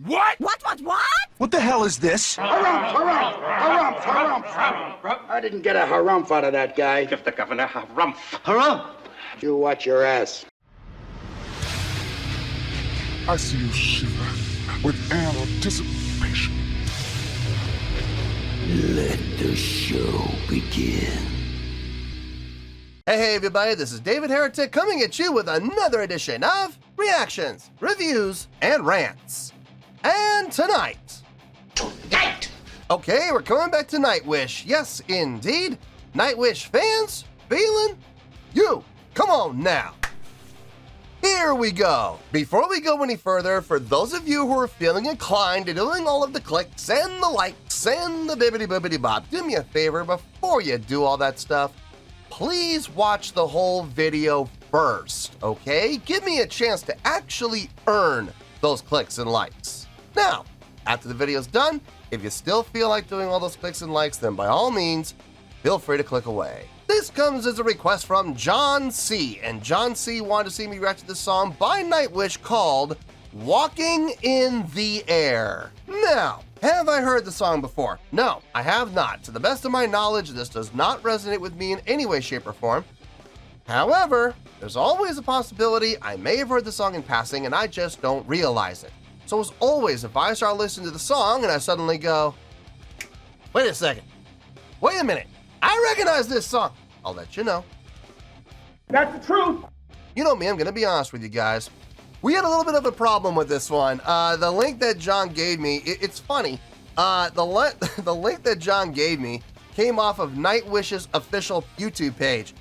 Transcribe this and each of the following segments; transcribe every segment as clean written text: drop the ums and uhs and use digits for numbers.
What? What? What the hell is this? Harumph. I didn't get a harumph out of that guy. Give the governor harumph. Harumph! You watch your ass. I see you shiver with anticipation. Let the show begin. Hey everybody, this is David Heretic coming at you with another edition of Reactions, Reviews, and Rants. And tonight... Okay, we're coming back to Nightwish. Yes, indeed. Nightwish Fans FEELIN YOU. Come on now. Here we go. Before we go any further, for those of you who are feeling inclined to doing all of the clicks and the likes and the bibbidi-bobbidi bop, do me a favor before you do all that stuff. Please watch the whole video first, okay? Give me a chance to actually earn those clicks and likes. Now, after the video's done, if you still feel like doing all those clicks and likes, then by all means, feel free to click away. This comes as a request from John C. And John C. wanted to see me react to this song by Nightwish called Walking in the Air. Now, have I heard the song before? No, I have not. To the best of my knowledge, this does not resonate with me in any way, shape, or form. However, there's always a possibility I may have heard the song in passing and I just don't realize it. So as always, if I start listening to the song and I suddenly go, wait a second, wait a minute, I recognize this song, I'll let you know. That's the truth. You know me, I'm gonna be honest with you guys. We had a little bit of a problem with this one. The link that John gave me, it's funny. The link that John gave me came off of Nightwish's official YouTube page,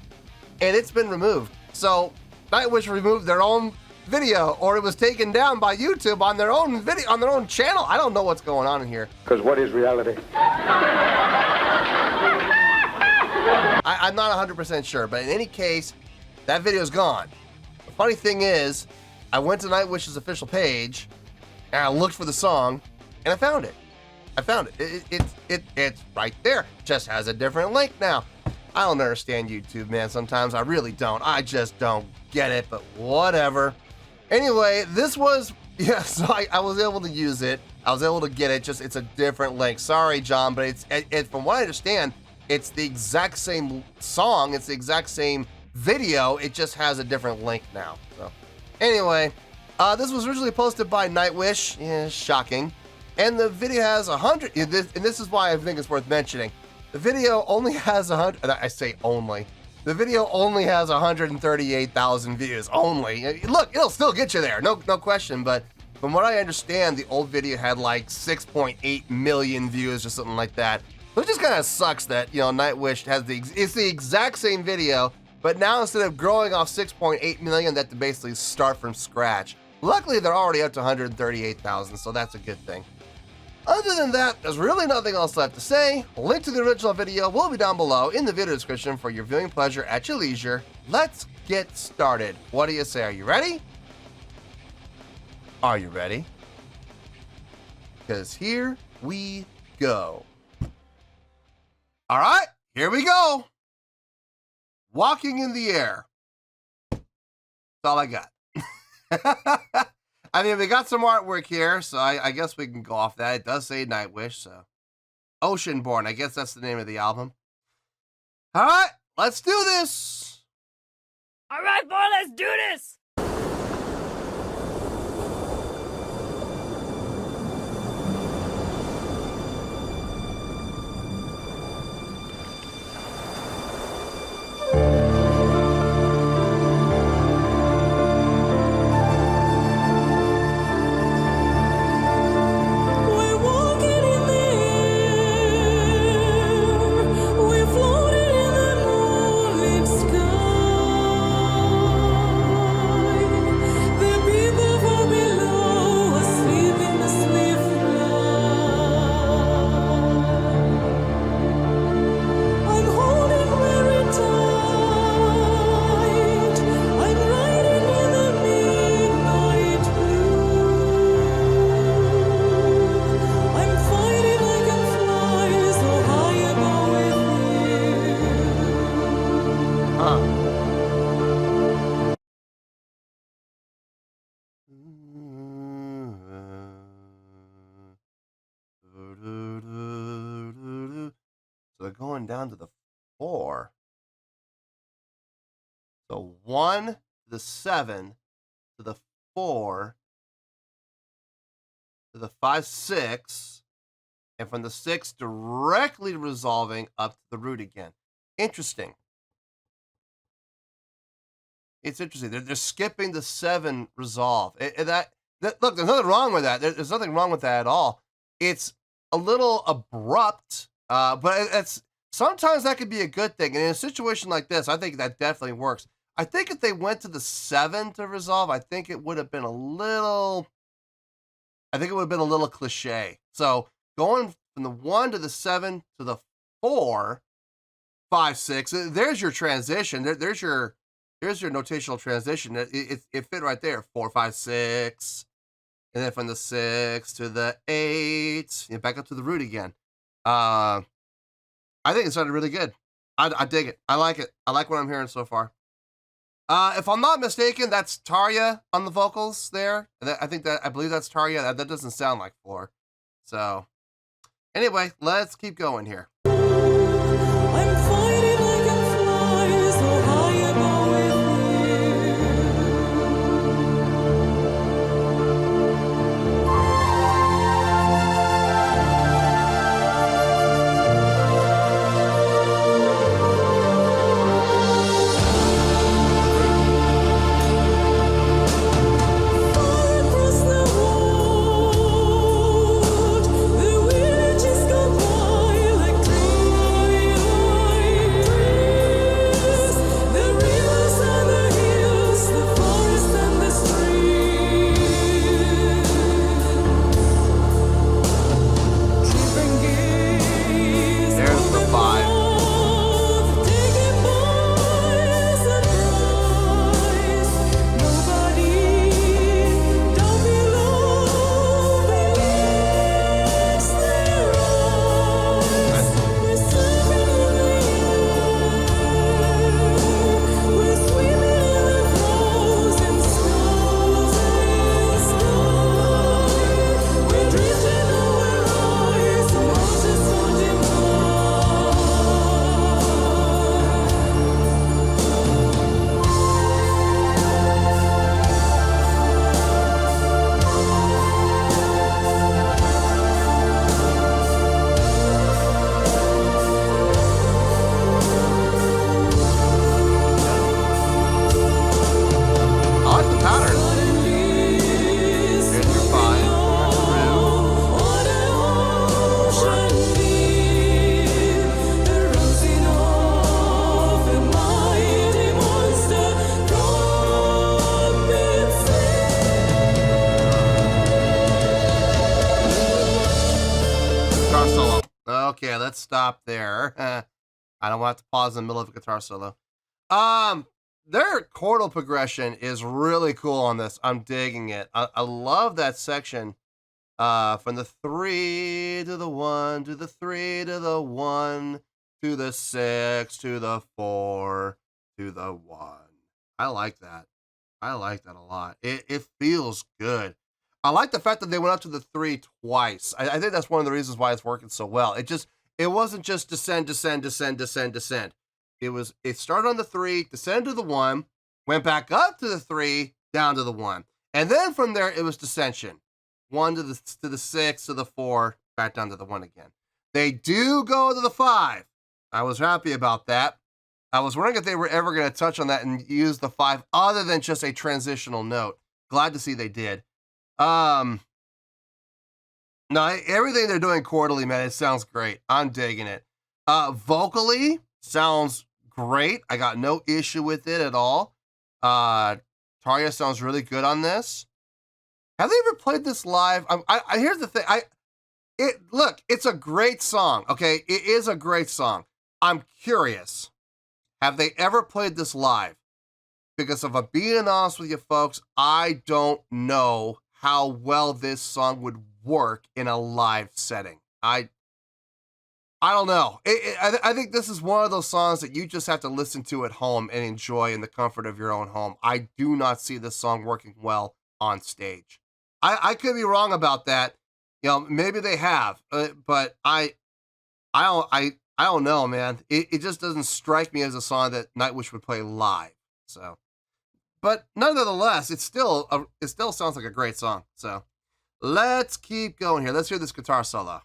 and it's been removed. So Nightwish removed their own video, or it was taken down by YouTube on their own video, on their own channel. I don't know what's going on in here. Because what is reality? I'm not 100% sure, but in any case, that video's gone. The funny thing is, I went to Nightwish's official page, and I looked for the song, and I found it. It's right there. Just has a different link now. I don't understand YouTube, man. Sometimes I really don't. I just don't get it, but whatever. Anyway, this was, so I was able to use it. I was able to get it, just it's a different link. Sorry, John, but it's from what I understand, it's the exact same song. It's the exact same video. It just has a different link now. So anyway, this was originally posted by Nightwish. Yeah, shocking. And the video has 100, and this is why I think it's worth mentioning. The video only has 100, I say only. The video only has 138,000 views, only. Look, it'll still get you there, no question, but from what I understand, the old video had like 6.8 million views or something like that. So it just kind of sucks that, you know, Nightwish has it's the exact same video, but now instead of growing off 6.8 million, they have to basically start from scratch. Luckily, they're already up to 138,000, so that's a good thing. Other than that, there's really nothing else left to say. A link to the original video will be down below in the video description for your viewing pleasure at your leisure. Let's get started. What do you say? Are you ready? Are you ready? Because here we go. All right, here we go. Walking in the Air. That's all I got. I mean, we got some artwork here, so I guess we can go off that. It does say Nightwish, so. Oceanborn, I guess that's the name of the album. All right, let's do this. All right, boy, let's do this. We're floating in the moonlit sky. going down to the 4. So 1 to the 7 to the 4 to the 5, 6, and from the 6 directly resolving up to the root again. Interesting. It's interesting. They're skipping the 7 resolve. That look, there's nothing wrong with that. There's nothing wrong with that at all. It's a little abrupt, but it's sometimes that could be a good thing. And in a situation like this, I think that definitely works. I think if they went to the 7 to resolve, I think it would have been a little cliche. So going from the 1 to the 7 to the 4, 5, 6, there's your transition. There's your notational transition. It fit right there. 4, 5, 6. And then from the 6 to the 8, back up to the root again. I think it sounded really good. I dig it. I like it. I like what I'm hearing so far. If I'm not mistaken, that's Tarja on the vocals there. I believe that's Tarja. That doesn't sound like Floor. So anyway, let's keep going here. I'm fighting like a fly, so high above with Okay, let's stop there. I don't want to pause in the middle of a guitar solo. Their chordal progression is really cool on this. I'm digging it. I love that section. From the 3 to the 1 to the 3 to the 1 to the 6 to the 4 to the 1. I like that. I like that a lot. It feels good. I like the fact that they went up to the 3 twice. I think that's one of the reasons why it's working so well. It wasn't just descend, descend, descend, descend, descend. It started on the 3, descended to the 1, went back up to the 3, down to the 1. And then from there, it was descension. 1 to the 6 to the 4, back down to the 1 again. They do go to the 5. I was happy about that. I was wondering if they were ever going to touch on that and use the 5 other than just a transitional note. Glad to see they did. No, everything they're doing quarterly, man, it sounds great. I'm digging it. Vocally, sounds great. I got no issue with it at all. Tarja sounds really good on this. Have they ever played this live? Here's the thing. Look, it's a great song. Okay, it is a great song. I'm curious. Have they ever played this live? Because if I'm being honest with you folks, I don't know how well this song would work in a live setting. I don't know. I think this is one of those songs that you just have to listen to at home and enjoy in the comfort of your own home. I do not see this song working well on stage. I could be wrong about that. You know, maybe they have, but I I don't know, man. It just doesn't strike me as a song that Nightwish would play live. So, but nonetheless, it still sounds like a great song. So, let's keep going here. Let's hear this guitar solo.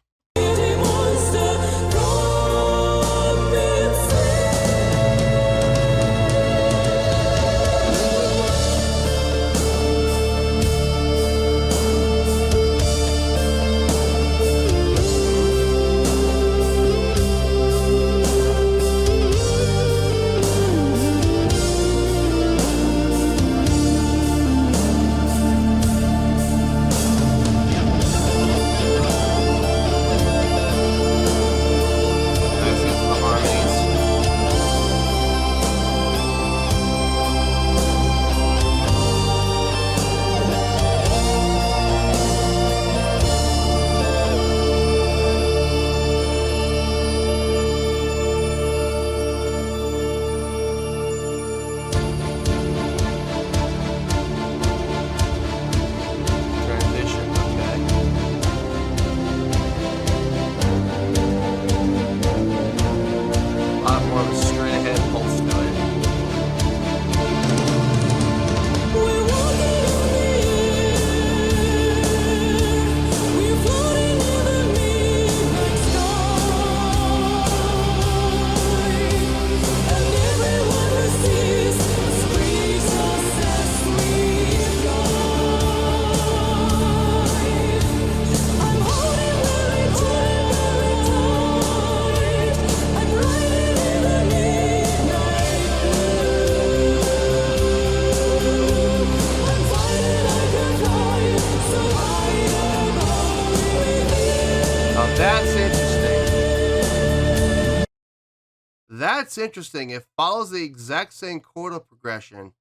That's interesting. It follows the exact same chordal progression.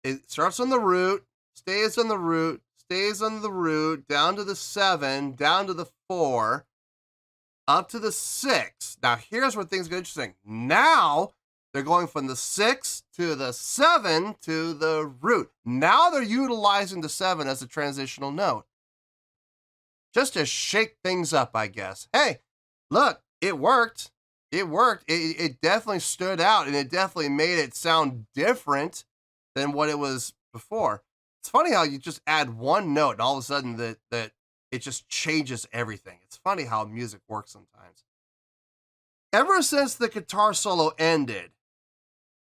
It starts on the root, stays on the root, stays on the root, down to the 7, down to the 4, up to the 6. Now, here's where things get interesting. Now, they're going from the 6 to the 7 to the root. Now they're utilizing the 7 as a transitional note. Just to shake things up, I guess. Hey, look, it worked. It worked. It definitely stood out, and it definitely made it sound different than what it was before. It's funny how you just add one note, and all of a sudden that it just changes everything. It's funny how music works sometimes. Ever since the guitar solo ended,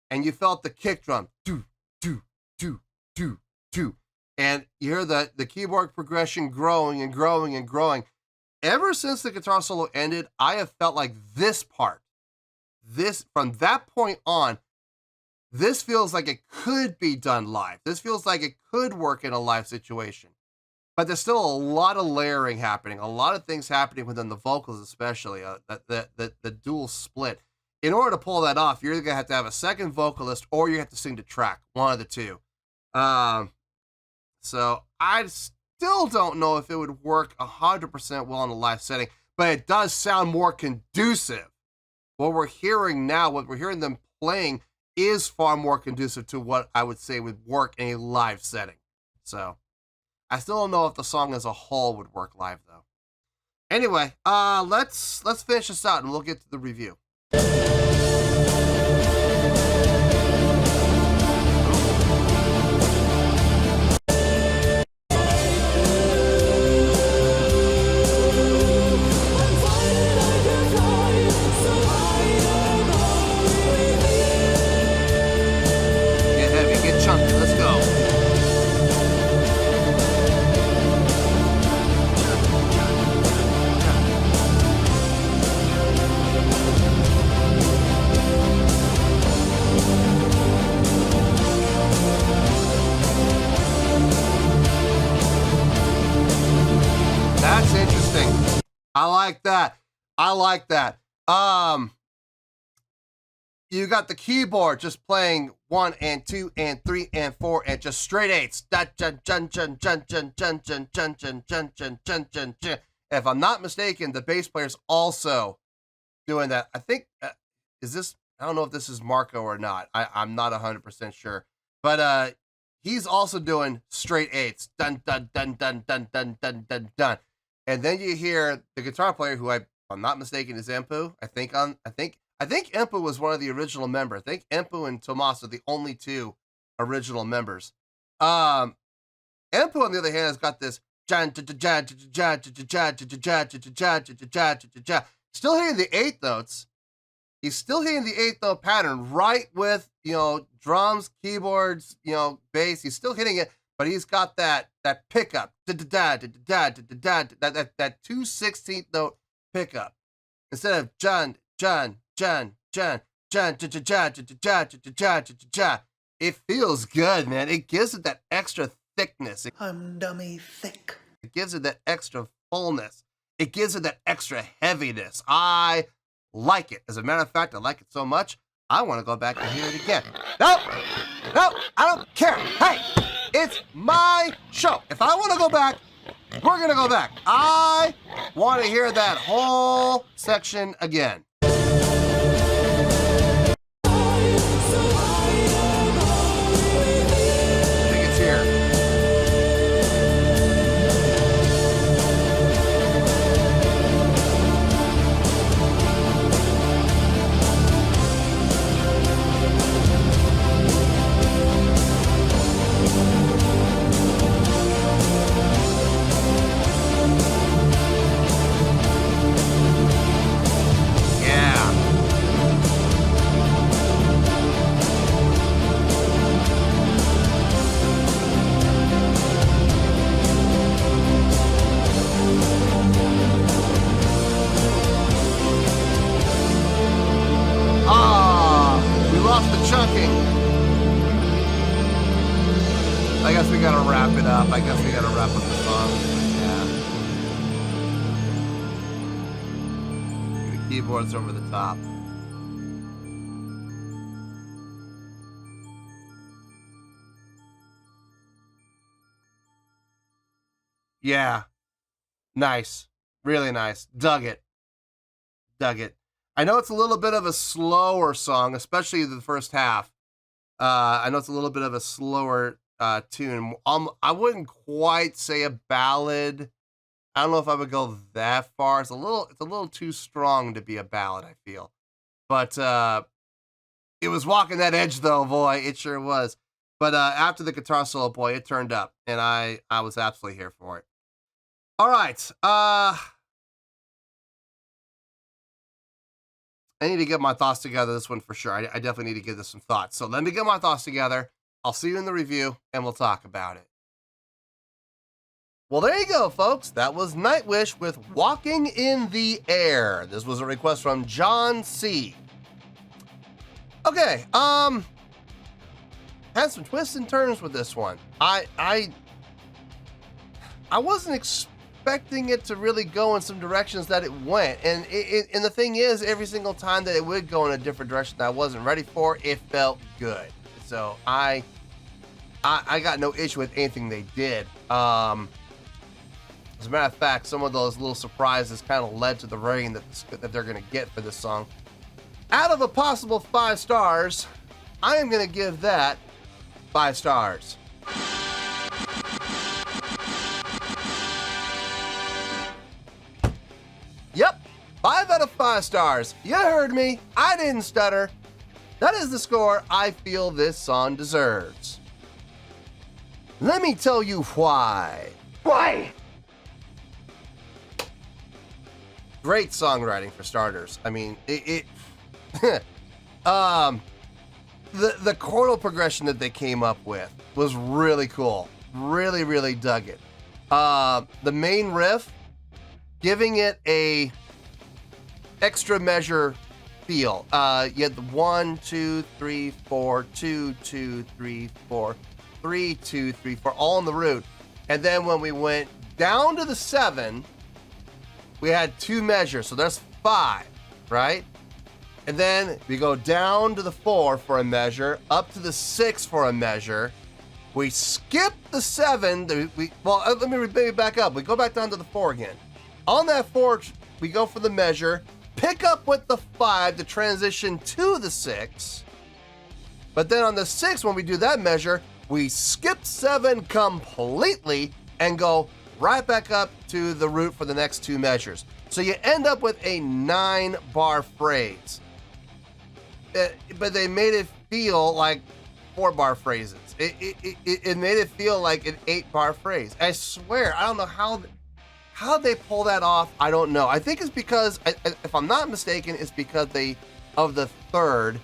and you felt the kick drum, do, do, do, do, do, and you hear the keyboard progression growing and growing and growing. Ever since the guitar solo ended, I have felt like this part, from that point on, this feels like it could be done live. This feels like it could work in a live situation. But there's still a lot of layering happening, a lot of things happening within the vocals, especially the dual split. In order to pull that off, you're either going to have a second vocalist or you have to sing the track, one of the two. So I still don't know if it would work 100% well in a live setting, but it does sound more conducive. What we're hearing now, what we're hearing them playing, is far more conducive to what I would say would work in a live setting. So I still don't know if the song as a whole would work live, though. Anyway, let's finish this out and we'll get to the review. I like that. You got the keyboard just playing 1 and 2 and 3 and 4 and just straight eights. If I'm not mistaken, the bass player's also doing that. I think I don't know if this is Marco or not. I'm not 100% sure. But he's also doing straight eights. Dun dun dun dun dun dun dun dun dun. And then you hear the guitar player, who if I'm not mistaken is Empu. I think Empu was one of the original members. I think Empu and Tomas are the only two original members. Empu, on the other hand, has got this still hitting the eighth notes. He's still hitting the eighth note pattern, right with, drums, keyboards, bass. He's still hitting it, but he's got that pickup, that 2/16th note pickup. Instead of John. It feels good, man. It gives it that extra thickness. I'm dummy thick. It gives it that extra fullness. It gives it that extra heaviness. I like it. As a matter of fact, I like it so much, I want to go back and hear it again. Nope, I don't care. Hey, it's my show. If I want to go back, we're going to go back. I want to hear that whole section again. I guess we gotta wrap it up. I guess we gotta wrap up the song. Yeah. The keyboards over the top. Yeah. Nice. Really nice. Dug it. Dug it. I know it's a little bit of a slower song, especially the first half. I know it's a little bit of a slower tune. I wouldn't quite say a ballad. I don't know if I would go that far. It's a little too strong to be a ballad, I feel. But it was walking that edge though, boy. It sure was. But after the guitar solo, boy, it turned up, and I was absolutely here for it. All right. I need to get my thoughts together this one for sure. I definitely need to give this some thought. So let me get my thoughts together. I'll see you in the review, and we'll talk about it. Well, there you go, folks. That was Nightwish with Walking in the Air. This was a request from John C. Okay, had some twists and turns with this one. I wasn't expecting it to really go in some directions that it went, and the thing is, every single time that it would go in a different direction that I wasn't ready for, it felt good. So I got no issue with anything they did. As a matter of fact, some of those little surprises kind of led to the rating that they're going to get for this song. Out of a possible 5 stars, I am going to give that 5 stars. Yep, 5 out of 5 stars. You heard me. I didn't stutter. That is the score I feel this song deserves. Let me tell you why. Why? Great songwriting for starters. I mean, the chordal progression that they came up with was really cool. Really, really dug it. The main riff, giving it a extra measure feel. You had the 1, 2, 3, 4, 2, 2, 3, 4, 3, 2, 3, 4, all in the root. And then when we went down to the 7, we had 2 measures, so there's 5, right? And then we go down to the 4 for a measure, up to the 6 for a measure. We skip the 7. Let me maybe back up. We go back down to the 4 again. On that 4, we go for the measure, pick up with the 5 to transition to the 6. But then on the 6, when we do that measure, we skip 7 completely and go right back up to the root for the next 2 measures. So you end up with a 9-bar phrase. But they made it feel like 4-bar phrases. It made it feel like an 8-bar phrase. I swear, I don't know how they pull that off. I don't know. I think it's because, if I'm not mistaken, it's because of the 3rd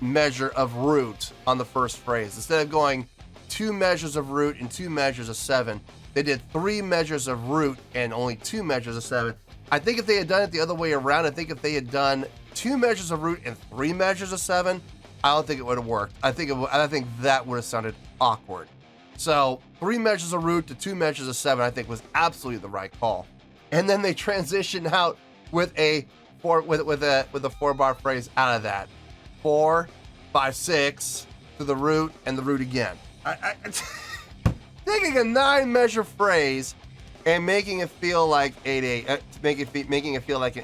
measure of root on the first phrase. Instead of going 2 measures of root and 2 measures of 7, they did 3 measures of root and only 2 measures of 7. I think if they had done it the other way around, I think if they had done 2 measures of root and 3 measures of 7, I don't think it would have worked. I think that would have sounded awkward. So 3 measures of root to 2 measures of 7, I think was absolutely the right call. And then they transitioned out with a 4-bar phrase out of that. 4, 5, 6 to the root and the root again. Taking a 9-measure phrase and making it feel like 8-8, making it feel like an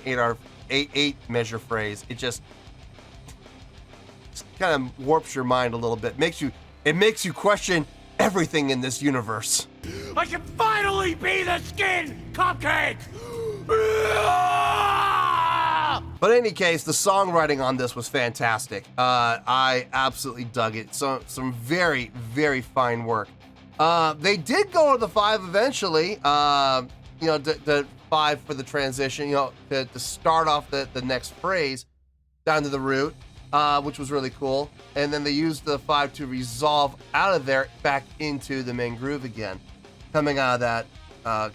8-measure phrase. It just kind of warps your mind a little bit. It makes you question everything in this universe. I can finally be the skin cupcake! But in any case, the songwriting on this was fantastic. I absolutely dug it. So some very, very fine work. They did go to the 5 eventually. The 5 for the transition. To start off the next phrase down to the root, which was really cool. And then they used the 5 to resolve out of there back into the main groove again, coming out of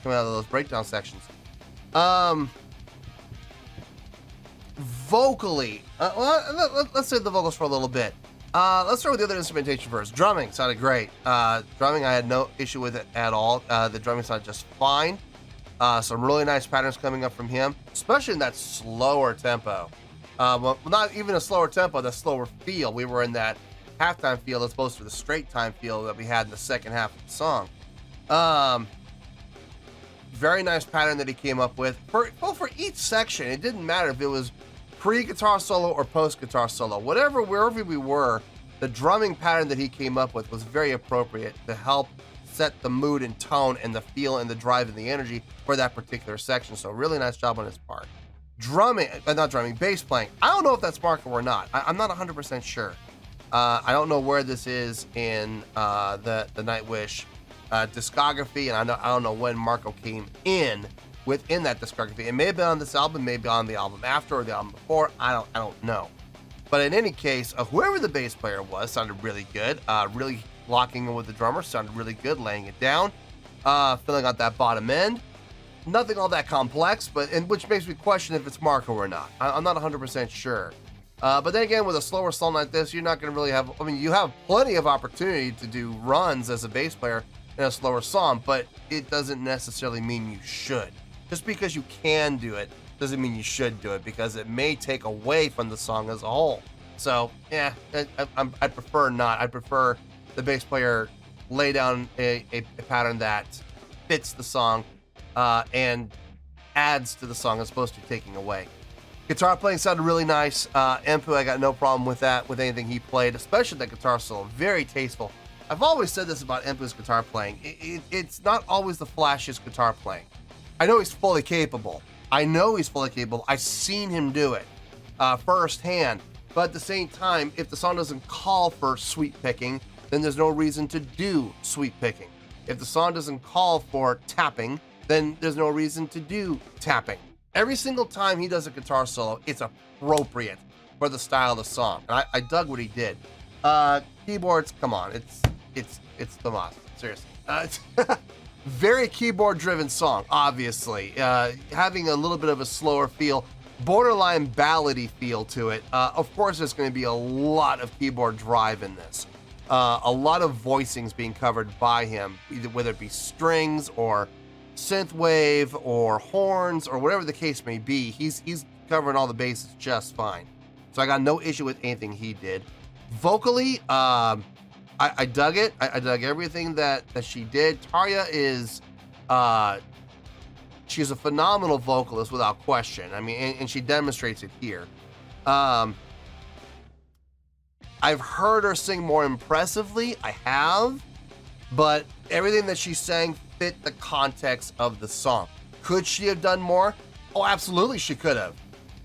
those breakdown sections. Vocally, let's say the vocals for a little bit. Let's start with the other instrumentation first. Drumming sounded great. Drumming, I had no issue with it at all. The drumming sounded just fine. Some really nice patterns coming up from him, especially in that slower tempo. Well, not even a slower tempo, the slower feel. We were in that halftime feel as opposed to the straight time feel that we had in the second half of the song. Very nice pattern that he came up with. For each section, it didn't matter if it was pre-guitar solo or post-guitar solo. Wherever we were, the drumming pattern that he came up with was very appropriate to help set the mood and tone and the feel and the drive and the energy for that particular section. So really nice job on his part. Bass playing. I don't know if that's Marco or not. I'm not 100% sure. I don't know where this is in the Nightwish discography, and I don't know when Marco came in within that discography. It may have been on this album, maybe on the album after or the album before. I don't know. But in any case, whoever the bass player was sounded really good. Really locking in with the drummer sounded really good, laying it down, filling out that bottom end. Nothing all that complex, which makes me question if it's Marco or not. I'm not 100% sure. But then again, with a slower song like this, you're not going to really have. You have plenty of opportunity to do runs as a bass player in a slower song, but it doesn't necessarily mean you should. Just because you can do it doesn't mean you should do it, because it may take away from the song as a whole. So, yeah, I prefer not. I prefer the bass player lay down a pattern that fits the song and adds to the song as opposed to taking away. Guitar playing sounded really nice. Empu, I got no problem with that, with anything he played, especially that guitar solo. Very tasteful. I've always said this about Empu's guitar playing. It's not always the flashiest guitar playing. I know he's fully capable. I've seen him do it firsthand. But at the same time, if the song doesn't call for sweep picking, then there's no reason to do sweep picking. If the song doesn't call for tapping, then there's no reason to do tapping. Every single time he does a guitar solo, it's appropriate for the style of the song. And I dug what he did. Keyboards, come on, it's the must. Seriously. Very keyboard-driven song, obviously. Having a little bit of a slower feel, borderline ballady feel to it. Of course, there's going to be a lot of keyboard drive in this. A lot of voicings being covered by him, whether it be strings or synthwave or horns or whatever the case may be. He's covering all the bases just fine. So I got no issue with anything he did. Vocally, I dug it. I dug everything that she did. Tarja is, she's a phenomenal vocalist without question. I mean, and she demonstrates it here. I've heard her sing more impressively. I have, but everything that she sang fit the context of the song. Could she have done more? Oh, absolutely she could have.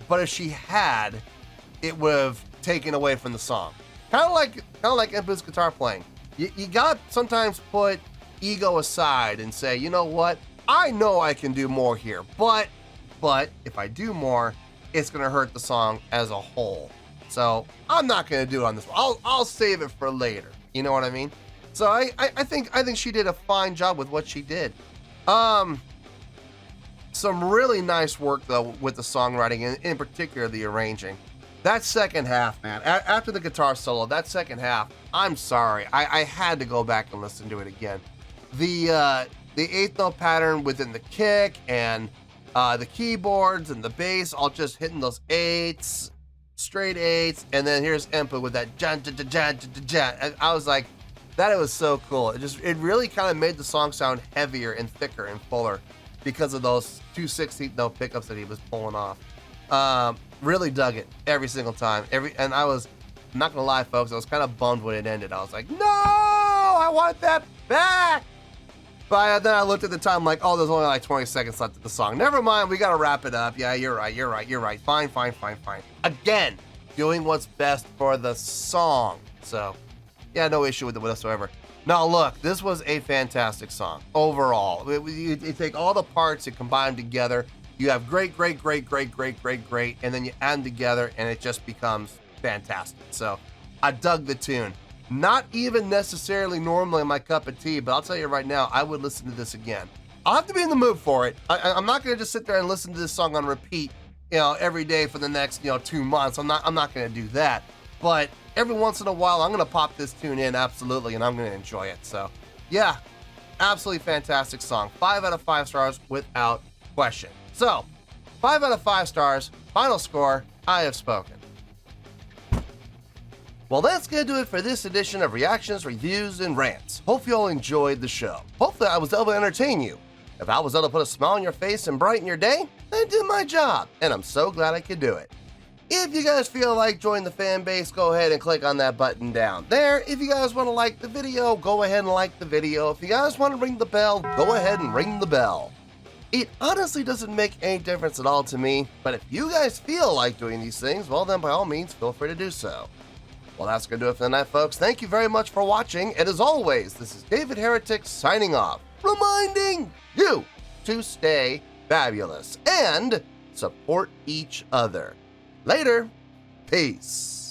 But if she had, it would have taken away from the song. Kind of like Impu's guitar playing. You got to sometimes put ego aside and say, you know what? I know I can do more here, but if I do more, it's gonna hurt the song as a whole. So I'm not gonna do it on this one. I'll save it for later. You know what I mean? So I think she did a fine job with what she did. Some really nice work though with the songwriting and in particular the arranging. That second half, man, after the guitar solo, that second half, I'm sorry, I had to go back and listen to it again. The eighth note pattern within the kick and the keyboards and the bass all just hitting those eights, straight eights, and then here's Impu with that jan. And I was like, that was so cool. It really kind of made the song sound heavier and thicker and fuller because of those 2 16th note pickups that he was pulling off. Really dug it every single time. And I'm not gonna lie, folks, I was kind of bummed when it ended. I was like, no, I want that back. But then I looked at the time like, oh, there's only like 20 seconds left of the song. Never mind, we gotta wrap it up. Yeah, you're right. Fine. Again, doing what's best for the song. So, yeah, no issue with it whatsoever. Now look, this was a fantastic song overall. You take all the parts and combine them together. You have great, and then you add them together and it just becomes fantastic. So I dug the tune. Not even necessarily normally my cup of tea, but I'll tell you right now, I would listen to this again. I'll have to be in the mood for it. I'm not going to just sit there and listen to this song on repeat, every day for the next, 2 months. I'm not going to do that. But every once in a while, I'm going to pop this tune in, absolutely, and I'm going to enjoy it. So, yeah, absolutely fantastic song. 5 out of 5 stars without question. So, 5 out of 5 stars, final score, I have spoken. Well, that's going to do it for this edition of Reactions, Reviews, and Rants. Hope you all enjoyed the show. Hopefully I was able to entertain you. If I was able to put a smile on your face and brighten your day, I did my job, and I'm so glad I could do it. If you guys feel like joining the fan base, go ahead and click on that button down there. If you guys want to like the video, go ahead and like the video. If you guys want to ring the bell, go ahead and ring the bell. It honestly doesn't make any difference at all to me, but if you guys feel like doing these things, well then by all means, feel free to do so. Well, that's going to do it for the night, folks. Thank you very much for watching, and as always, this is David Heretic signing off, reminding you to stay fabulous and support each other. Later. Peace.